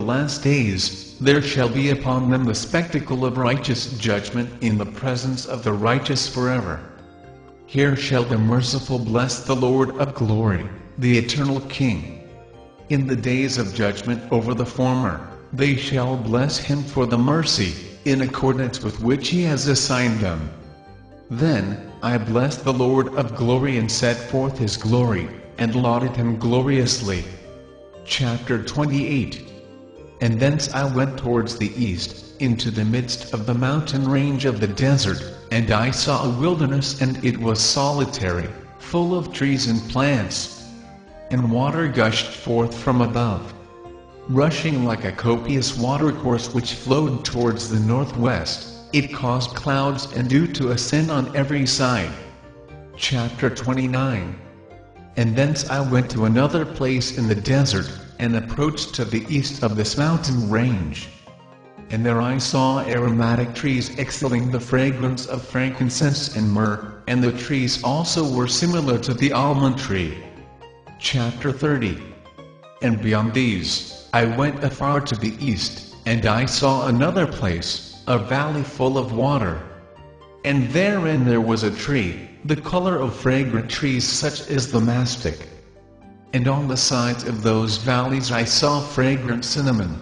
last days, there shall be upon them the spectacle of righteous judgment in the presence of the righteous forever. Here shall the merciful bless the Lord of glory, the eternal King. In the days of judgment over the former, they shall bless him for the mercy, in accordance with which he has assigned them. Then I blessed the Lord of glory and set forth his glory, and lauded him gloriously. Chapter 28. And thence I went towards the east, into the midst of the mountain range of the desert, and I saw a wilderness, and it was solitary, full of trees and plants. And water gushed forth from above, rushing like a copious watercourse which flowed towards the northwest. It caused clouds and dew to ascend on every side. Chapter 29. And thence I went to another place in the desert, and approached to the east of this mountain range. And there I saw aromatic trees exhaling the fragrance of frankincense and myrrh, and the trees also were similar to the almond tree. Chapter 30. And beyond these, I went afar to the east, and I saw another place, a valley full of water. And therein there was a tree, the color of fragrant trees such as the mastic. And on the sides of those valleys I saw fragrant cinnamon.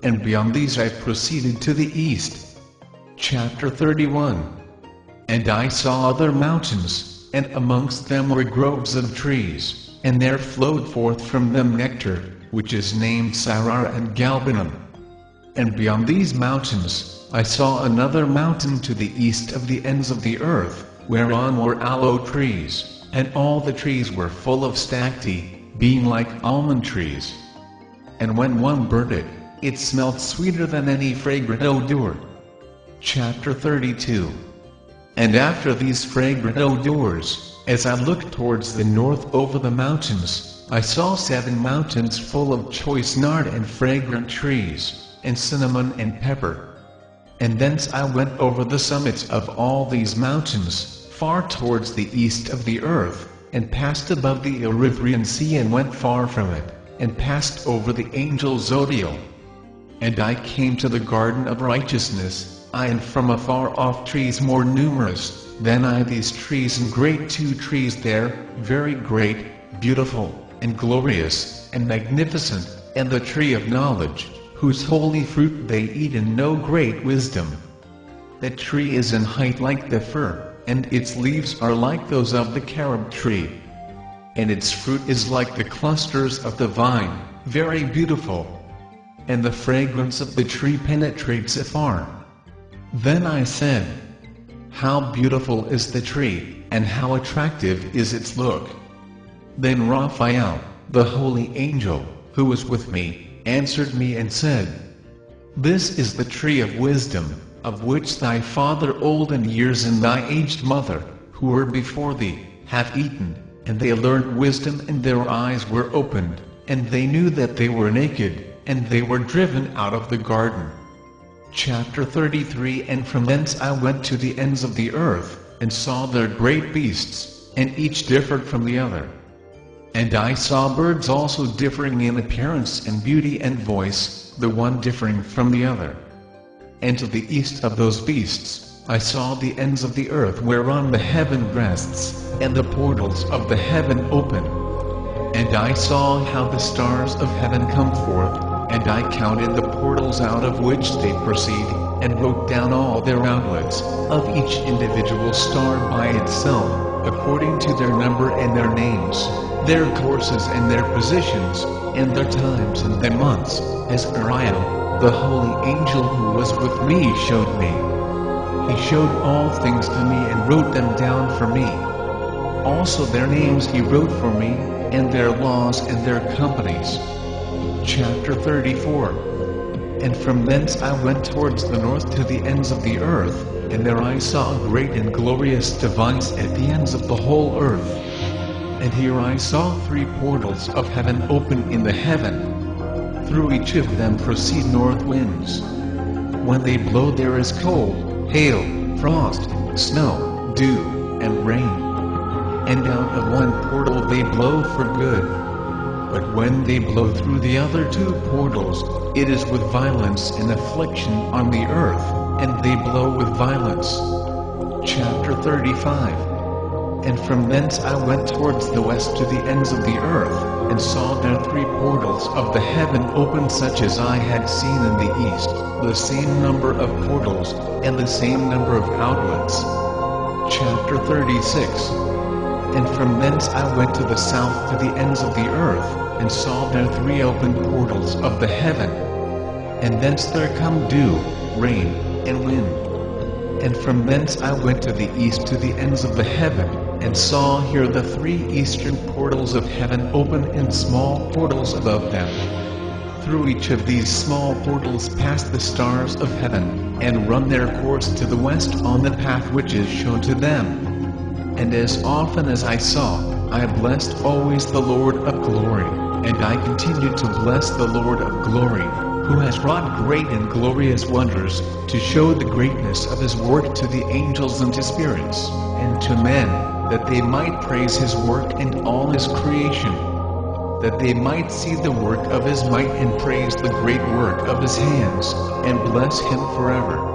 And beyond these I proceeded to the east. Chapter 31. And I saw other mountains, and amongst them were groves of trees, and there flowed forth from them nectar, which is named Syrar and Galbanum. And beyond these mountains, I saw another mountain to the east of the ends of the earth, whereon were aloe trees, and all the trees were full of stacte, being like almond trees. And when one burnt it, it smelled sweeter than any fragrant odor. Chapter 32. And after these fragrant odors, as I looked towards the north over the mountains, I saw 7 mountains full of choice nard and fragrant trees, and cinnamon and pepper. And thence I went over the summits of all these mountains, far towards the east of the earth, and passed above the Erythraean Sea and went far from it, and passed over the angel Zodiel. And I came to the garden of righteousness, and from afar off trees more numerous than these trees, and great 2 trees there, very great, beautiful, and glorious, and magnificent, and the tree of knowledge, whose holy fruit they eat and know great wisdom. That tree is in height like the fir, and its leaves are like those of the carob tree. And its fruit is like the clusters of the vine, very beautiful. And the fragrance of the tree penetrates afar. Then I said, how beautiful is the tree, and how attractive is its look. Then Raphael, the holy angel, who was with me, answered me and said, this is the tree of wisdom, of which thy father old in years and thy aged mother, who were before thee, have eaten, and they learned wisdom, and their eyes were opened, and they knew that they were naked, and they were driven out of the garden. Chapter 33. And from thence I went to the ends of the earth, and saw their great beasts, and each differed from the other. And I saw birds also differing in appearance and beauty and voice, the one differing from the other. And to the east of those beasts, I saw the ends of the earth whereon the heaven rests, and the portals of the heaven open. And I saw how the stars of heaven come forth, and I counted the portals out of which they proceed, and wrote down all their outlets, of each individual star by itself, according to their number and their names, their courses and their positions, and their times and their months, as Uriel, the holy angel who was with me, showed me. He showed all things to me and wrote them down for me. Also their names he wrote for me, and their laws and their companies. Chapter 34. And from thence I went towards the north to the ends of the earth, and there I saw a great and glorious device at the ends of the whole earth. And here I saw 3 portals of heaven open in the heaven. Through each of them proceed north winds. When they blow there is cold, hail, frost, snow, dew, and rain. And out of one portal they blow for good. But when they blow through the other two portals, it is with violence and affliction on the earth, and they blow with violence. Chapter 35. And from thence I went towards the west to the ends of the earth, and saw there 3 portals of the heaven opened such as I had seen in the east, the same number of portals, and the same number of outlets. Chapter 36. And from thence I went to the south to the ends of the earth, and saw there 3 open portals of the heaven. And thence there come dew, rain, and wind. And from thence I went to the east to the ends of the heaven, and saw here the 3 eastern portals of heaven open and small portals above them. Through each of these small portals pass the stars of heaven, and run their course to the west on the path which is shown to them. And as often as I saw, I blessed always the Lord of glory, and I continued to bless the Lord of glory, who has wrought great and glorious wonders, to show the greatness of his work to the angels and to spirits, and to men, that they might praise his work and all his creation, that they might see the work of his might and praise the great work of his hands, and bless him forever.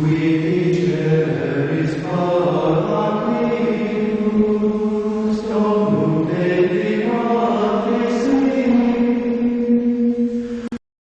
We